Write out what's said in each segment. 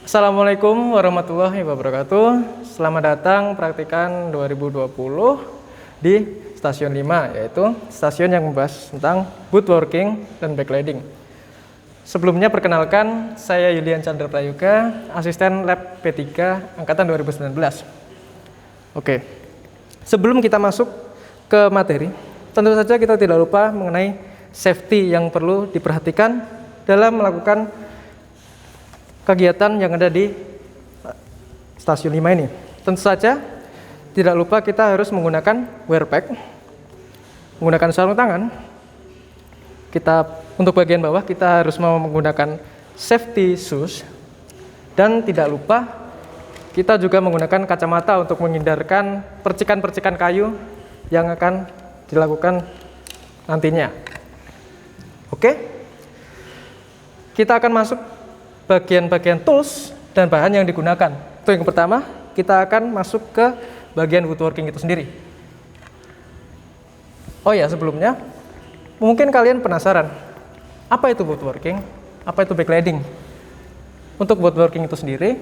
Assalamualaikum warahmatullahi wabarakatuh. Selamat datang praktikan 2020 di stasiun 5, yaitu stasiun yang membahas tentang woodworking dan backlighting. Sebelumnya perkenalkan, saya Yulian Chandra Prayoga, asisten lab P3 angkatan 2019. Oke, sebelum kita masuk ke materi, tentu saja kita tidak lupa mengenai safety yang perlu diperhatikan dalam melakukan kegiatan yang ada di stasiun 5 ini. Tentu saja tidak lupa kita harus menggunakan wear pack, menggunakan sarung tangan. Untuk bagian bawah kita harus menggunakan safety shoes, dan tidak lupa kita juga menggunakan kacamata untuk menghindarkan percikan-percikan kayu yang akan dilakukan nantinya. Oke, kita akan masuk bagian-bagian tools dan bahan yang digunakan. Untuk yang pertama, kita akan masuk ke bagian woodworking itu sendiri. Oh ya, sebelumnya mungkin kalian penasaran, apa itu woodworking? Apa itu backlighting? Untuk woodworking itu sendiri,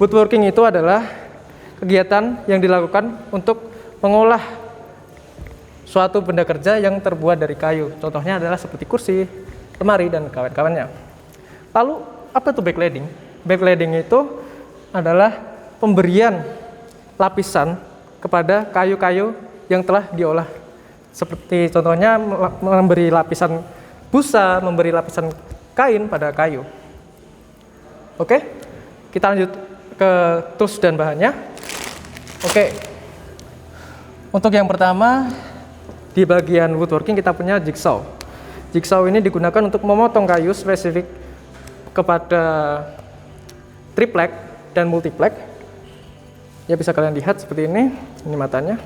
woodworking itu adalah kegiatan yang dilakukan untuk mengolah suatu benda kerja yang terbuat dari kayu. Contohnya adalah seperti kursi, lemari, dan kawan-kawannya. Lalu, apa itu backlighting? Backlighting itu adalah pemberian lapisan kepada kayu-kayu yang telah diolah. Seperti contohnya memberi lapisan busa, memberi lapisan kain pada kayu. Oke, kita lanjut ke tools dan bahannya. Oke, untuk yang pertama di bagian woodworking kita punya jigsaw. Jigsaw ini digunakan untuk memotong kayu spesifik kepada triplek dan multiplek. Ya, bisa kalian lihat seperti ini matanya.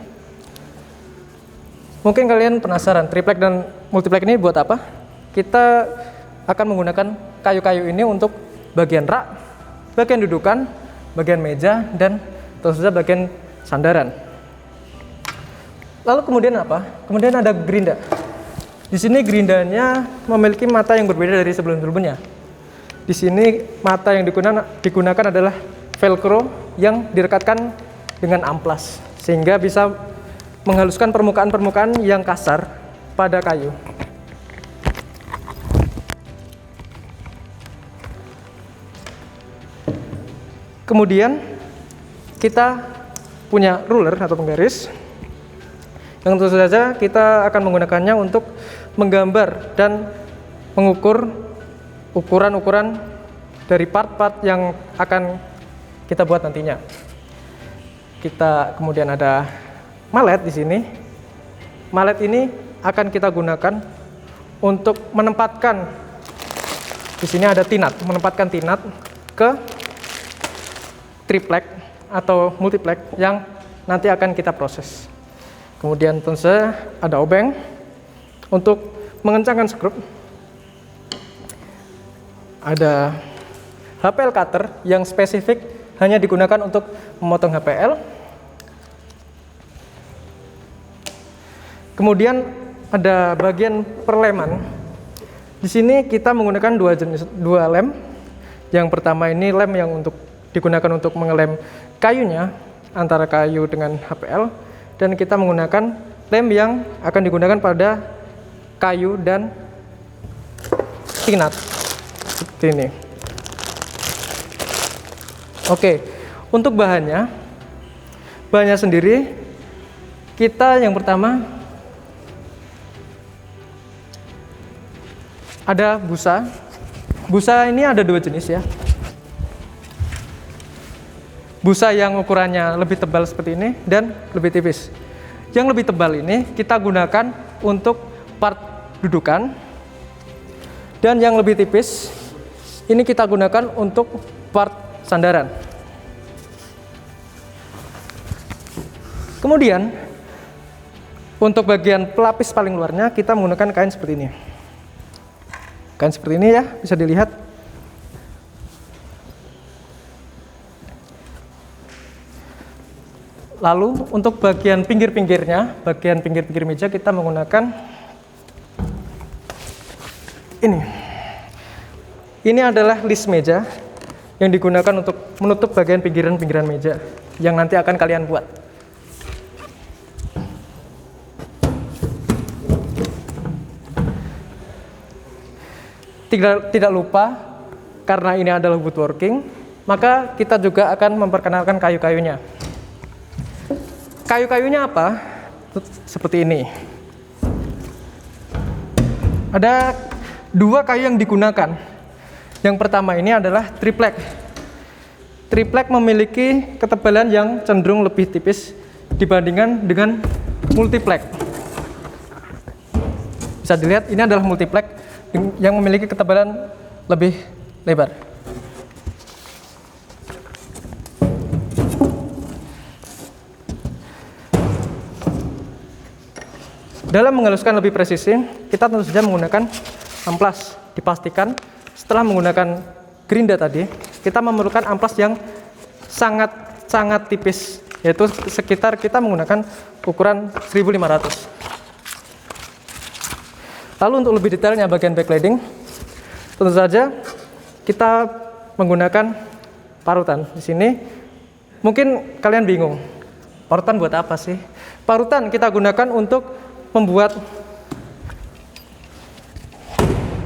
Mungkin kalian penasaran, triplek dan multiplek ini buat apa? Kita akan menggunakan kayu-kayu ini untuk bagian rak, bagian dudukan, bagian meja, dan tentu saja bagian sandaran. Lalu kemudian apa? Kemudian ada gerinda. Di sini gerindanya memiliki mata yang berbeda dari sebelum-sebelumnya. Di sini mata yang digunakan adalah velcro yang direkatkan dengan amplas, sehingga bisa menghaluskan permukaan-permukaan yang kasar pada kayu. Kemudian kita punya ruler atau penggaris yang tentu saja kita akan menggunakannya untuk menggambar dan mengukur ukuran-ukuran dari part-part yang akan kita buat nantinya. Kita kemudian ada malet di sini. Malet ini akan kita gunakan untuk menempatkan, di sini ada tinat, menempatkan tinat ke triplek atau multiplek yang nanti akan kita proses. Kemudian tentu saja ada obeng untuk mengencangkan skrup. Ada HPL cutter yang spesifik hanya digunakan untuk memotong HPL. Kemudian ada bagian perleman. Di sini kita menggunakan dua lem. Yang pertama ini lem yang digunakan untuk mengelem kayunya antara kayu dengan HPL, dan kita menggunakan lem yang akan digunakan pada kayu dan tinat. Seperti ini. Oke, untuk bahannya sendiri kita yang pertama ada busa. Busa ini ada dua jenis ya. Busa yang ukurannya lebih tebal seperti ini dan lebih tipis. Yang lebih tebal ini kita gunakan untuk part dudukan, dan yang lebih tipis ini kita gunakan untuk part sandaran. Kemudian untuk bagian pelapis paling luarnya kita menggunakan kain seperti ini. Kain seperti ini ya, bisa dilihat. Lalu untuk bagian pinggir-pinggirnya, bagian pinggir-pinggir meja kita menggunakan ini. Ini adalah list meja yang digunakan untuk menutup bagian pinggiran-pinggiran meja yang nanti akan kalian buat. Tidak lupa, karena ini adalah woodworking, maka kita juga akan memperkenalkan kayu-kayunya. Kayu-kayunya apa? Seperti ini. Ada 2 kayu yang digunakan. Yang pertama ini adalah triplek. Triplek memiliki ketebalan yang cenderung lebih tipis dibandingkan dengan multiplek. Bisa dilihat, ini adalah multiplek yang memiliki ketebalan lebih lebar. Dalam menghaluskan lebih presisi, kita tentu saja menggunakan amplas. Dipastikan setelah menggunakan gerinda tadi, kita memerlukan amplas yang sangat tipis, yaitu sekitar kita menggunakan ukuran 1500. Lalu untuk lebih detailnya bagian backlighting, tentu saja kita menggunakan parutan. Di sini mungkin kalian bingung, parutan buat apa sih? Parutan kita gunakan untuk membuat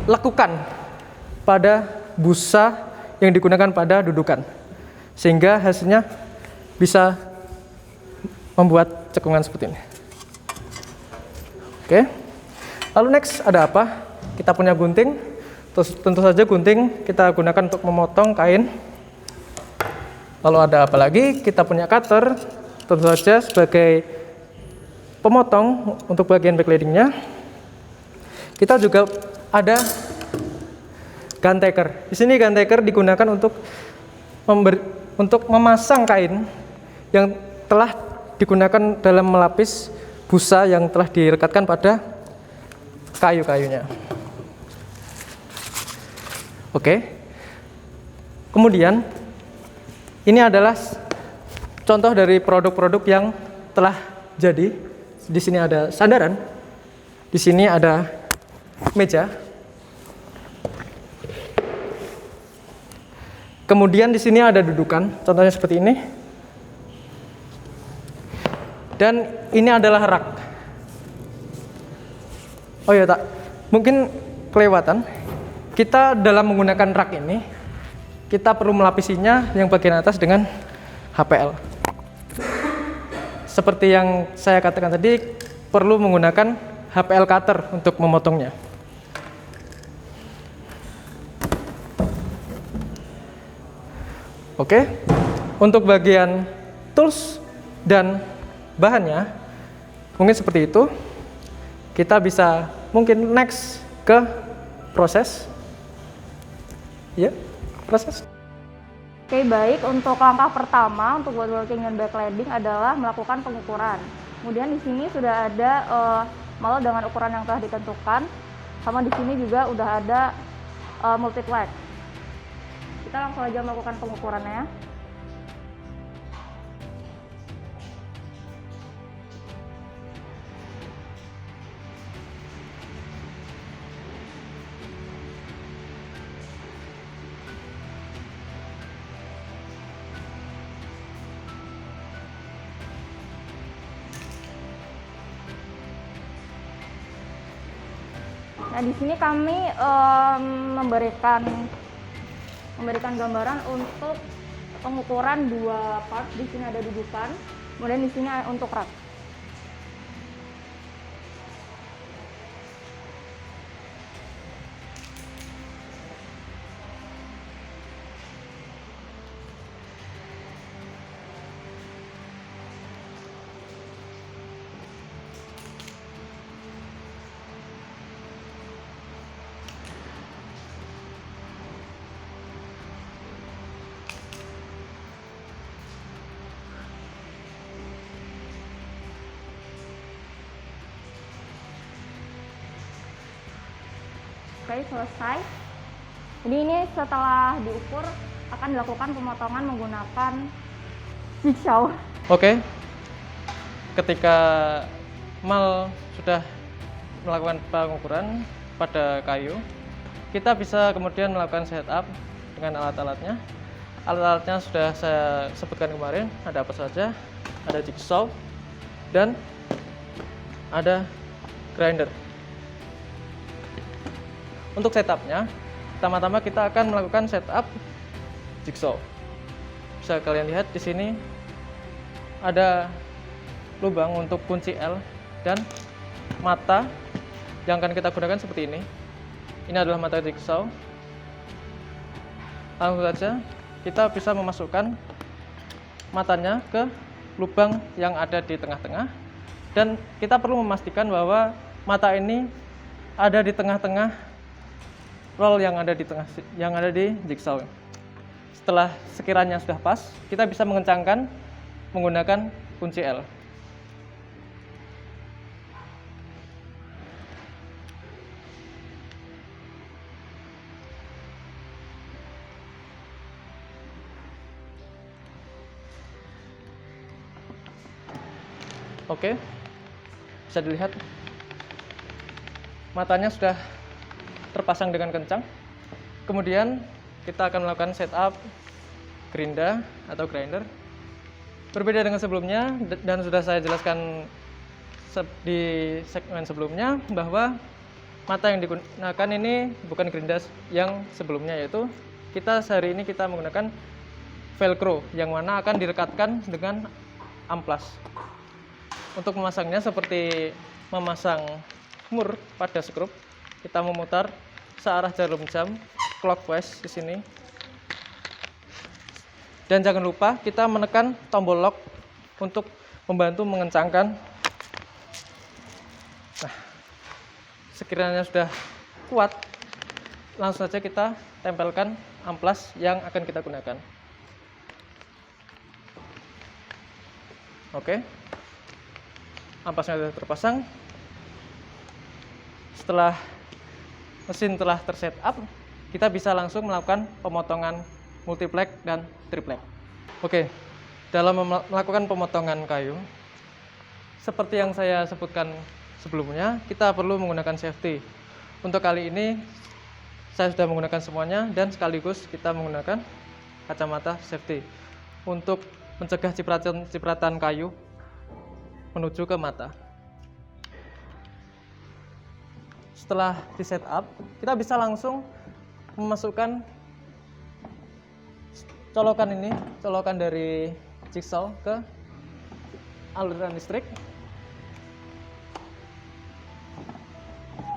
lekukan pada busa yang digunakan pada dudukan, sehingga hasilnya bisa membuat cekungan seperti ini. Oke. Lalu next ada apa? Kita punya gunting. Terus tentu saja gunting kita gunakan untuk memotong kain. Lalu ada apa lagi? Kita punya cutter, tentu saja sebagai pemotong untuk bagian backlightingnya. Kita juga ada gun taker. Di sini gun taker digunakan untuk memasang kain yang telah digunakan dalam melapis busa yang telah direkatkan pada kayu-kayunya. Oke. Kemudian ini adalah contoh dari produk-produk yang telah jadi. Di sini ada sandaran. Di sini ada meja. Kemudian di sini ada dudukan, contohnya seperti ini. Dan ini adalah rak. Oh ya, mungkin kelewatan. Kita dalam menggunakan rak ini, kita perlu melapisinya yang bagian atas dengan HPL. Seperti yang saya katakan tadi, perlu menggunakan HPL cutter untuk memotongnya. Oke, untuk bagian tools dan bahannya, mungkin seperti itu. Kita bisa mungkin next ke proses. Ya, proses. Oke, baik. Untuk langkah pertama untuk woodworking dan backlighting adalah melakukan pengukuran. Kemudian di sini sudah ada mal dengan ukuran yang telah ditentukan. Sama di sini juga udah ada multiplex. Kita langsung aja melakukan pengukurannya. Nah, di sini kami memberikan gambaran untuk pengukuran 2 part. Di sini ada dudukan, kemudian di sini untuk rak. Oke, selesai. Jadi ini setelah diukur akan dilakukan pemotongan menggunakan jigsaw. Oke. Ketika mal sudah melakukan pengukuran pada kayu, kita bisa kemudian melakukan setup dengan alat-alatnya. Alat-alatnya sudah saya sebutkan kemarin, ada apa saja? Ada jigsaw dan ada grinder. Untuk setupnya, pertama-tama kita akan melakukan setup jigsaw. Bisa kalian lihat di sini ada lubang untuk kunci L dan mata yang akan kita gunakan seperti ini. Ini adalah mata jigsaw. Langsung saja kita bisa memasukkan matanya ke lubang yang ada di tengah-tengah, dan kita perlu memastikan bahwa mata ini ada di tengah-tengah roll yang ada di jigsaw. Setelah sekiranya sudah pas, kita bisa mengencangkan menggunakan kunci L. Oke, bisa dilihat matanya sudah terpasang dengan kencang. Kemudian kita akan melakukan setup gerinda atau grinder. Berbeda dengan sebelumnya, dan sudah saya jelaskan di segmen sebelumnya, bahwa mata yang digunakan ini bukan gerinda yang sebelumnya, yaitu hari ini kita menggunakan velcro yang mana akan direkatkan dengan amplas. Untuk memasangnya seperti memasang mur pada skrup, kita memutar searah jarum jam clockwise di sini. Dan jangan lupa kita menekan tombol lock untuk membantu mengencangkan. Nah, sekiranya sudah kuat, langsung saja kita tempelkan amplas yang akan kita gunakan. Oke. Amplasnya sudah terpasang. Setelah mesin telah tersetup, kita bisa langsung melakukan pemotongan multiplek dan triplek. Oke, dalam melakukan pemotongan kayu, seperti yang saya sebutkan sebelumnya, kita perlu menggunakan safety. Untuk kali ini, saya sudah menggunakan semuanya, dan sekaligus kita menggunakan kacamata safety untuk mencegah cipratan kayu menuju ke mata. Setelah di setup, kita bisa langsung memasukkan colokan dari jigsaw ke aliran listrik,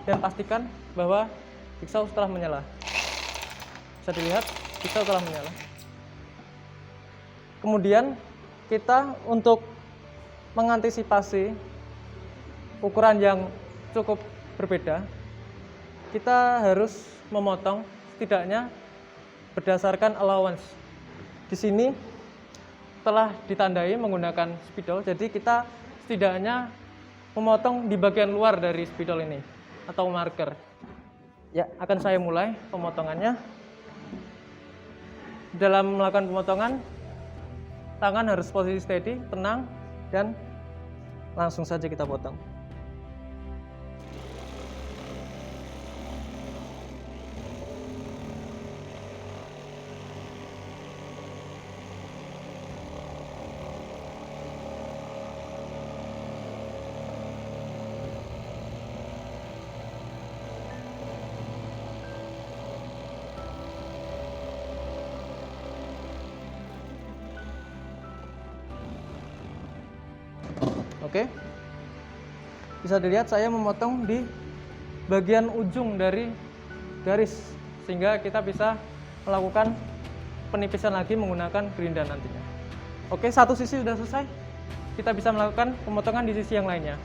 dan pastikan bahwa jigsaw telah menyala. Bisa dilihat jigsaw telah menyala. Kemudian kita untuk mengantisipasi ukuran yang cukup berbeda, kita harus memotong setidaknya berdasarkan allowance. Di sini telah ditandai menggunakan spidol, jadi kita setidaknya memotong di bagian luar dari spidol ini atau marker. Ya, akan saya mulai pemotongannya. Dalam melakukan pemotongan, tangan harus posisi steady, tenang, dan langsung saja kita potong. Oke, bisa dilihat saya memotong di bagian ujung dari garis, sehingga kita bisa melakukan penipisan lagi menggunakan gerinda nantinya. Oke, satu sisi sudah selesai, kita bisa melakukan pemotongan di sisi yang lainnya.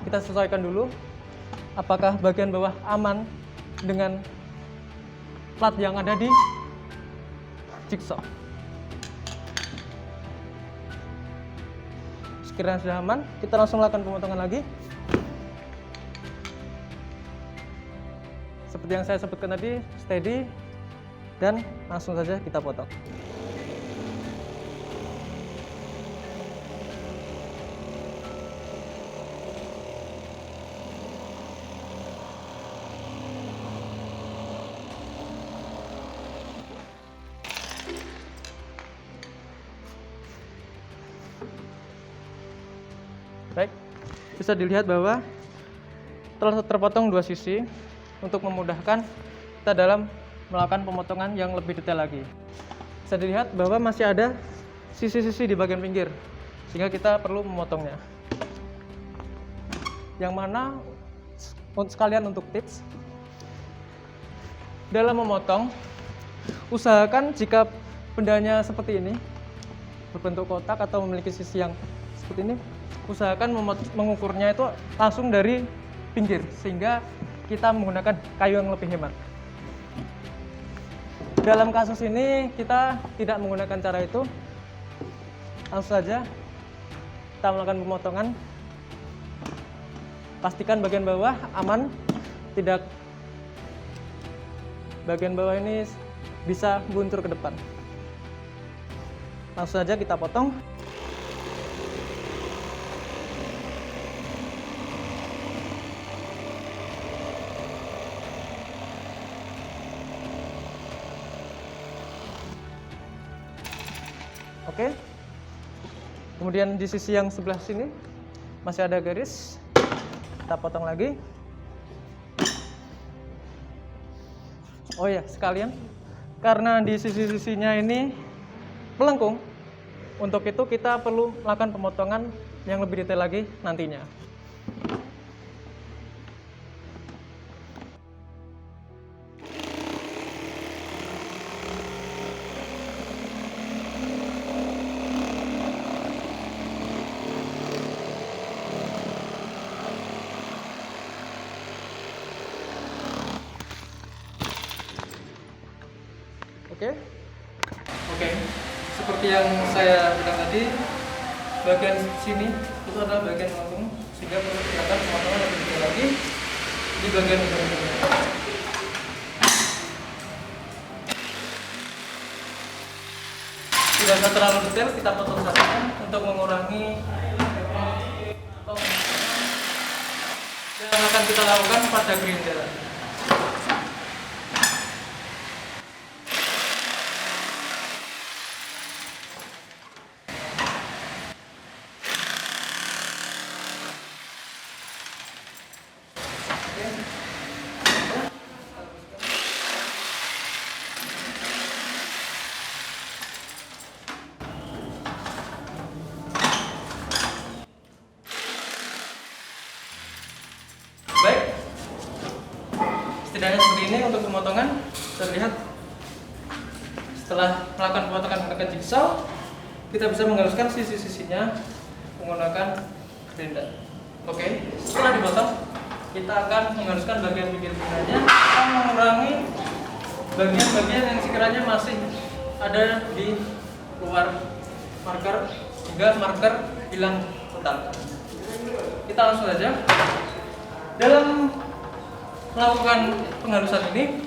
Kita sesuaikan dulu apakah bagian bawah aman dengan plat yang ada di jigsaw. Sekiranya sudah aman, kita langsung lakukan pemotongan lagi. Seperti yang saya sebutkan tadi, steady, dan langsung saja kita potong. bisa dilihat bahwa telah terpotong dua sisi untuk memudahkan kita dalam melakukan pemotongan yang lebih detail lagi. Bisa dilihat bahwa masih ada sisi-sisi di bagian pinggir, sehingga kita perlu memotongnya. Yang mana sekalian untuk tips dalam memotong, usahakan jika bendanya seperti ini berbentuk kotak atau memiliki sisi yang seperti ini, usahakan mengukurnya itu langsung dari pinggir, sehingga kita menggunakan kayu yang lebih hemat. Dalam kasus ini kita tidak menggunakan cara itu, langsung saja kita melakukan pemotongan. Pastikan bagian bawah aman, tidak bagian bawah ini bisa buntur ke depan. Langsung saja kita potong. Oke. Kemudian di sisi yang sebelah sini masih ada garis. Kita potong lagi. Oh ya, sekalian, karena di sisi-sisinya ini melengkung, untuk itu kita perlu melakukan pemotongan yang lebih detail lagi nantinya. Oke, seperti yang saya bilang tadi, bagian sini itu adalah bagian melengkung, sehingga perlu dilakukan pemotongan lebih detail lagi di bagian ini. Tidak usah terlalu detail, kita potong saja untuk mengurangi yang akan kita lakukan pada grinder. Baik, setidaknya seperti ini untuk pemotongan. Terlihat setelah melakukan pemotongan menggunakan jigsaw, kita bisa menghaluskan sisi-sisinya menggunakan grinder. Oke, setelah dipotong, kita akan menghaluskan bagian pinggir bendanya, akan mengurangi bagian-bagian yang sekiranya masih ada di luar marker, hingga marker hilang total. Kita langsung saja. Dalam melakukan penghalusan ini,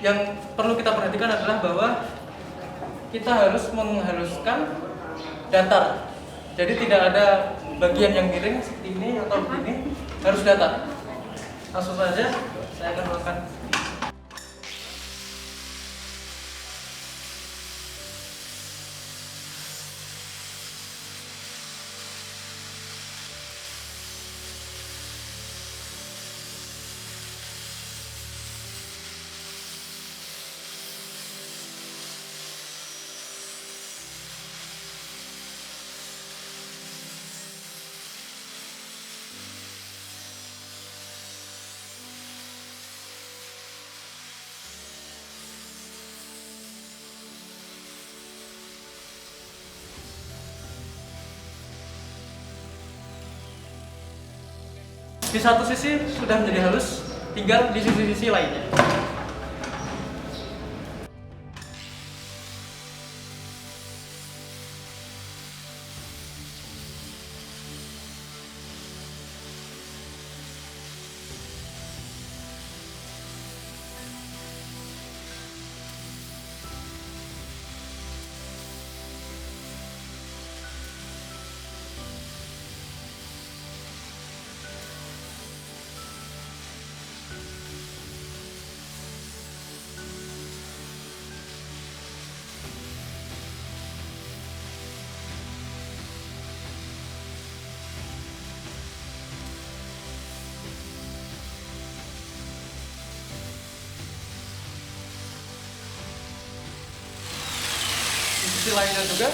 yang perlu kita perhatikan adalah bahwa kita harus menghaluskan datar. Jadi tidak ada bagian yang miring seperti ini atau begini, harus datar. Langsung saja saya akan melakukan. Di satu sisi sudah menjadi halus, tinggal di sisi-sisi lainnya. sisi lainnya juga.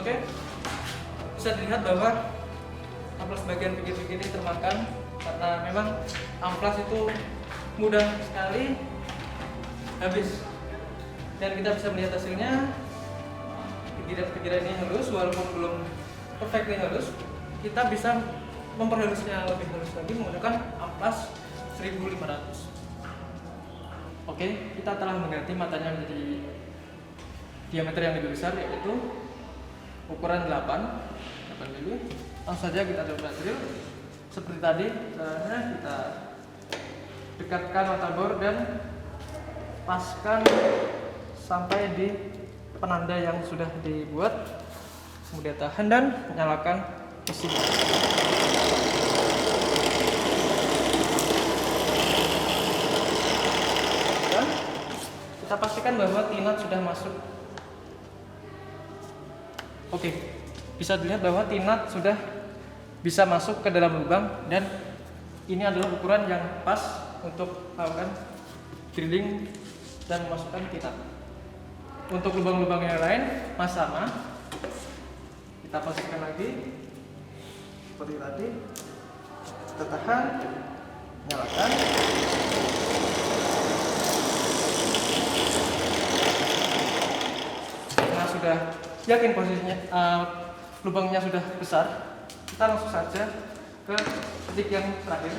Oke, bisa dilihat bahwa amplas bagian pinggir-pinggir ini termakan karena memang amplas itu mudah sekali habis, dan kita bisa melihat hasilnya. Pinggiran-pinggiran ini halus, walaupun belum perfectly halus. Kita bisa memperhalusnya lebih halus lagi menggunakan amplas 1500. Oke, kita telah mengganti matanya menjadi diameter yang lebih besar, yaitu ukuran 8 mm. Langsung saja kita coba drill seperti tadi. Caranya kita dekatkan mata bor dan paskan sampai di penanda yang sudah dibuat. Kemudian tahan dan nyalakan mesin. Dan kita pastikan bahwa tinat sudah masuk. Oke, bisa dilihat bahwa tinat sudah bisa masuk ke dalam lubang, dan ini adalah ukuran yang pas untuk melakukan drilling dan memasukkan tinat. Untuk lubang-lubang yang lain masih sama. Kita pastikan lagi seperti tadi. Kita tahan, nyalakan. Nah, sudah yakin posisinya, lubangnya sudah besar, kita langsung saja ke titik yang terakhir.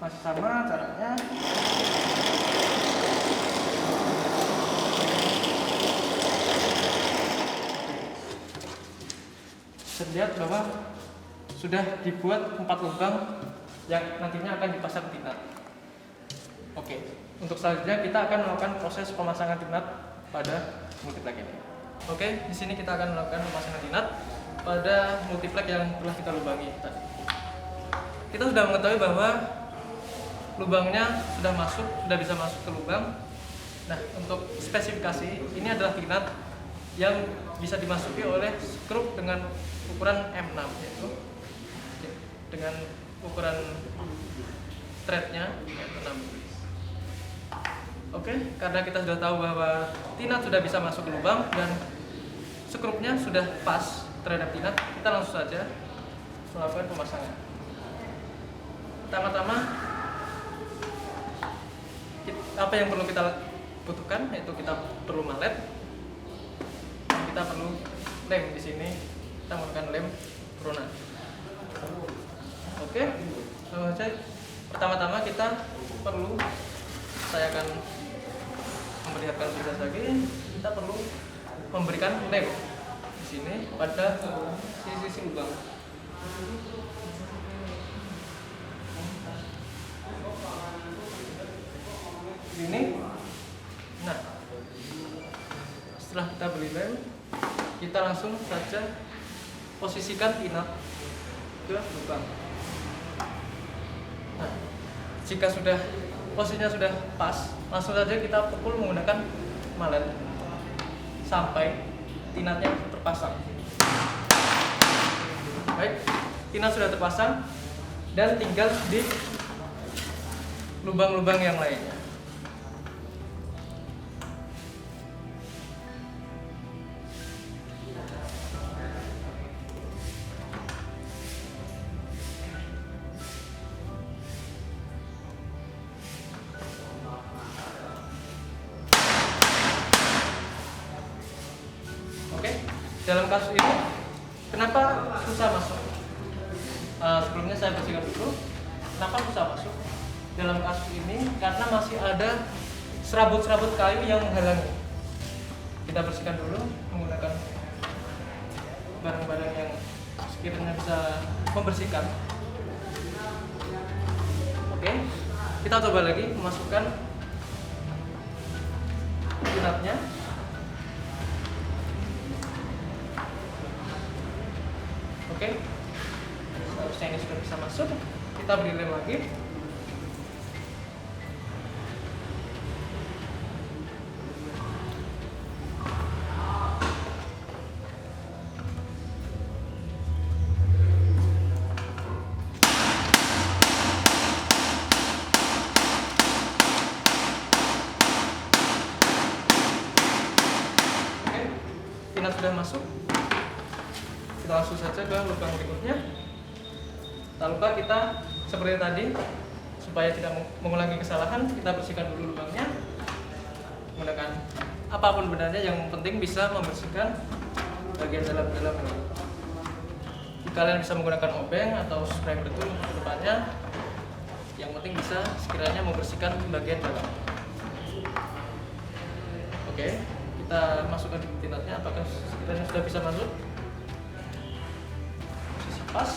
Masih sama caranya. Bisa lihat bahwa sudah dibuat 4 lubang yang nantinya akan dipasang tinat. Oke. Untuk selanjutnya kita akan melakukan proses pemasangan tinat pada multiplek ini. Oke, di sini kita akan melakukan pemasangan tinat pada multiplek yang telah kita lubangi tadi. Kita sudah mengetahui bahwa lubangnya sudah bisa masuk ke lubang. Nah, untuk spesifikasi ini adalah tinat yang bisa dimasuki oleh skrup dengan ukuran M6, yaitu dengan ukuran threadnya M6. Oke, karena kita sudah tahu bahwa tinat sudah bisa masuk ke lubang dan skrupnya sudah pas terhadap tinat, kita langsung saja melakukan pemasangan. Pertama-tama, apa yang perlu kita butuhkan, yaitu kita perlu mallet, dan kita perlu lem. Di sini kita menggunakan lem Brona. Oke, langsung saja. Pertama-tama kita perlu, saya akan memperlihatkan tugas lagi. Kita perlu memberikan lem di sini pada sisi-sisi lubang. Ini. Nah, setelah kita beli lem, kita langsung saja posisikan tinat ke lubang. Nah, jika posisinya sudah pas, langsung saja kita pukul menggunakan mallet sampai tinatnya terpasang. Baik, tinat sudah terpasang dan tinggal di lubang-lubang yang lainnya. Dalam kasus ini, kenapa susah masuk? Sebelumnya saya bersihkan dulu. Kenapa susah masuk? Dalam kasus ini, karena masih ada serabut-serabut kayu yang menghalangi. Kita bersihkan dulu menggunakan barang-barang yang sekiranya bisa membersihkan. Oke, kita coba lagi memasukkan tinatnya. Oke, seharusnya ini sudah bisa masuk. Kita beri lem lagi. Oke, tinat sudah masuk. Kita langsung saja ke lubang berikutnya. Tak lupa kita seperti tadi, supaya tidak mengulangi kesalahan, kita bersihkan dulu lubangnya menggunakan apapun benarnya, yang penting bisa membersihkan bagian dalam-dalam ini. Kalian bisa menggunakan obeng atau spray betul ke depannya, yang penting bisa sekiranya membersihkan bagian dalam. Oke, kita masukkan tinatnya. Apakah sekiranya sudah bisa masuk? Pas.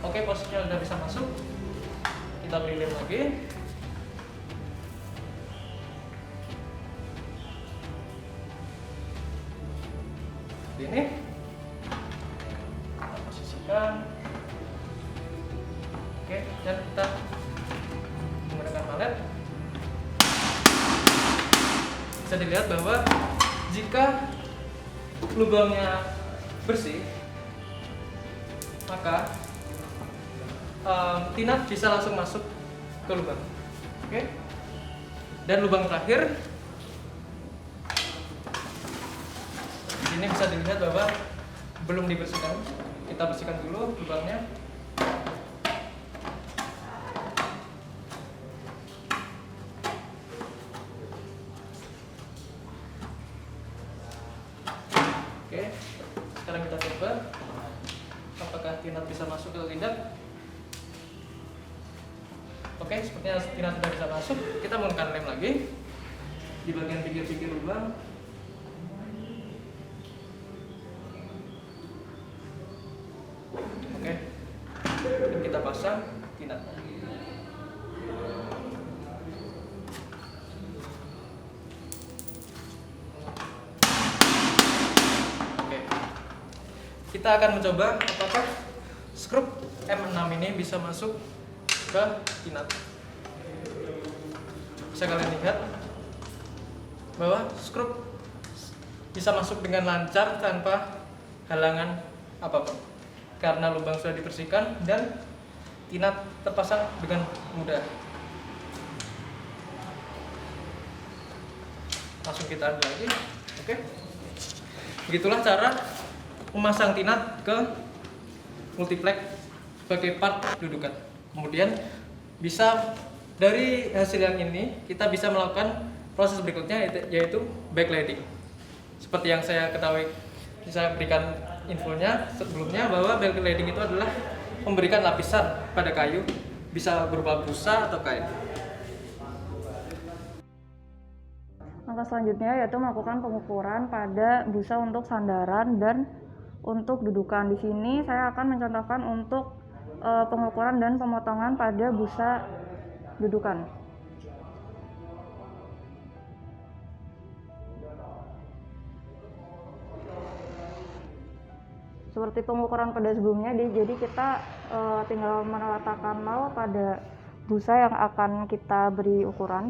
Oke, posisinya sudah bisa masuk. Kita beri lem lagi. Seperti ini. Kita posisikan. Oke, dan kita menggunakan mallet. Bisa dilihat bahwa jika lubangnya bersih, maka tinat bisa langsung masuk ke lubang. Oke. Dan lubang terakhir, di sini bisa dilihat bahwa belum dibersihkan. Kita bersihkan dulu lubangnya. Oke. Sekarang kita coba apakah tinat bisa masuk atau tidak. Oke, sepertinya tinat sudah bisa masuk. Kita menggunakan lem lagi di bagian pinggir-pinggir lubang. Oke, dan kita pasang tinat. Oke, kita akan mencoba apakah skrup M6 ini bisa masuk ke tinat. Bisa kalian lihat bahwa skrup bisa masuk dengan lancar tanpa halangan apapun, karena lubang sudah dibersihkan dan tinat terpasang dengan mudah. Langsung kita ambil lagi. Oke, begitulah cara memasang tinat ke multiplex sebagai part dudukan. Kemudian bisa dari hasil yang ini kita bisa melakukan proses berikutnya, yaitu backlighting. Seperti yang saya ketahui, saya berikan infonya sebelumnya bahwa backlighting itu adalah memberikan lapisan pada kayu, bisa berupa busa atau kain. Langkah selanjutnya yaitu melakukan pengukuran pada busa untuk sandaran dan untuk dudukan. Di sini saya akan mencontohkan untuk pengukuran dan pemotongan pada busa dudukan. Seperti pengukuran pada sebelumnya, jadi kita tinggal meletakkan mal pada busa yang akan kita beri ukuran.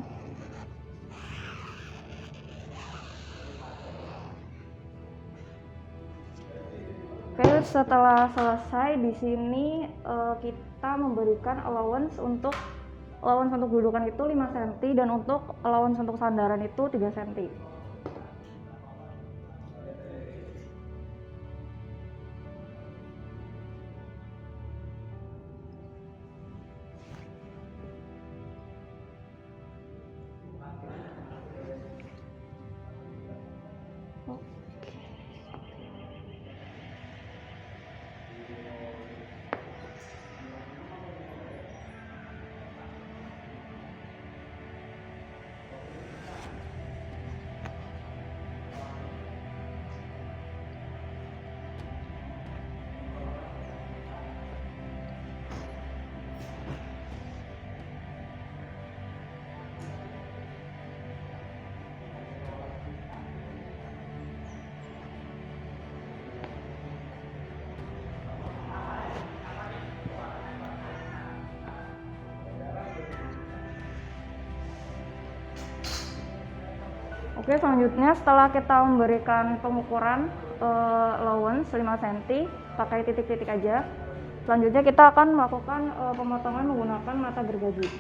Lanjut, setelah selesai di sini kita memberikan allowance untuk dudukan itu 5 cm dan untuk allowance untuk sandaran itu 3 cm. Oke, selanjutnya setelah kita memberikan pengukuran allowance 5 cm pakai titik-titik aja, selanjutnya kita akan melakukan pemotongan menggunakan mata gergaji.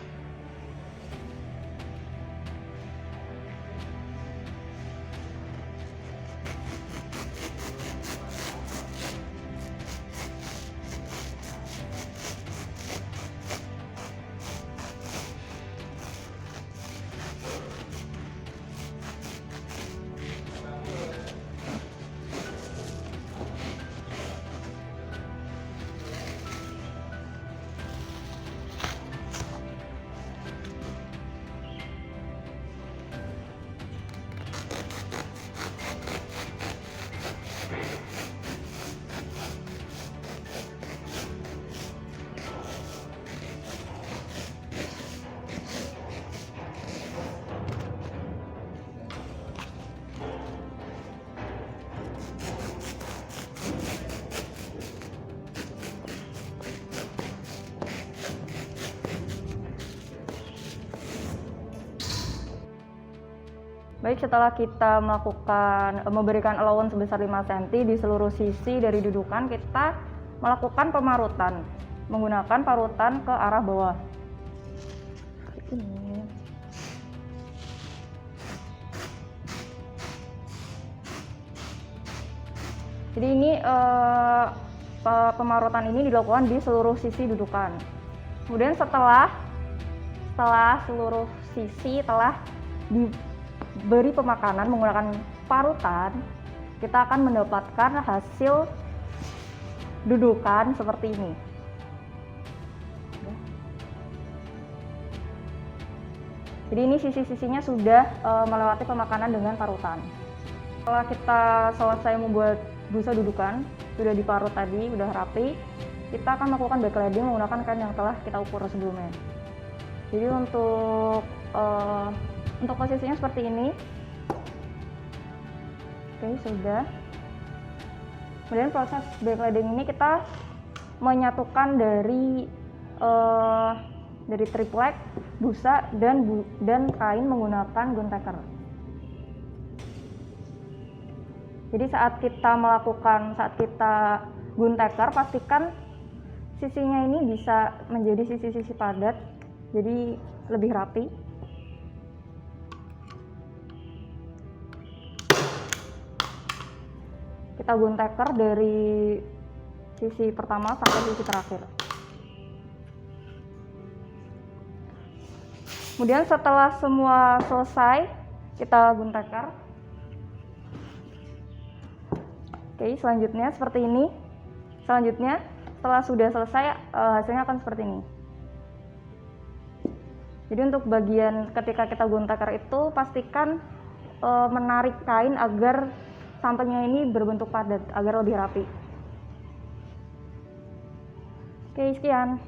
Baik, setelah kita memberikan allowance sebesar 5 cm di seluruh sisi dari dudukan, kita melakukan pemarutan menggunakan parutan ke arah bawah. Jadi ini pemarutan ini dilakukan di seluruh sisi dudukan. Kemudian setelah seluruh sisi telah diberi pemakanan menggunakan parutan, kita akan mendapatkan hasil dudukan seperti ini. Jadi ini sisi-sisinya sudah melewati pemakanan dengan parutan. Setelah kita selesai membuat busa dudukan, sudah diparut tadi, sudah rapi, kita akan melakukan backlighting menggunakan kain yang telah kita ukur sebelumnya. Jadi untuk posisinya seperti ini. Oke, sudah. Kemudian proses backlighting ini kita menyatukan dari triplek, busa, dan kain menggunakan gun tacker. Jadi saat kita gun tacker, pastikan sisinya ini bisa menjadi sisi-sisi padat, jadi lebih rapi. Kita gun tacker dari sisi pertama sampai sisi terakhir. Kemudian setelah semua selesai, kita gun tacker. Oke, selanjutnya seperti ini. Selanjutnya, setelah sudah selesai, hasilnya akan seperti ini. Jadi untuk bagian ketika kita gun tacker itu, pastikan menarik kain agar sampingnya ini berbentuk padat, agar lebih rapi. Oke, sekian.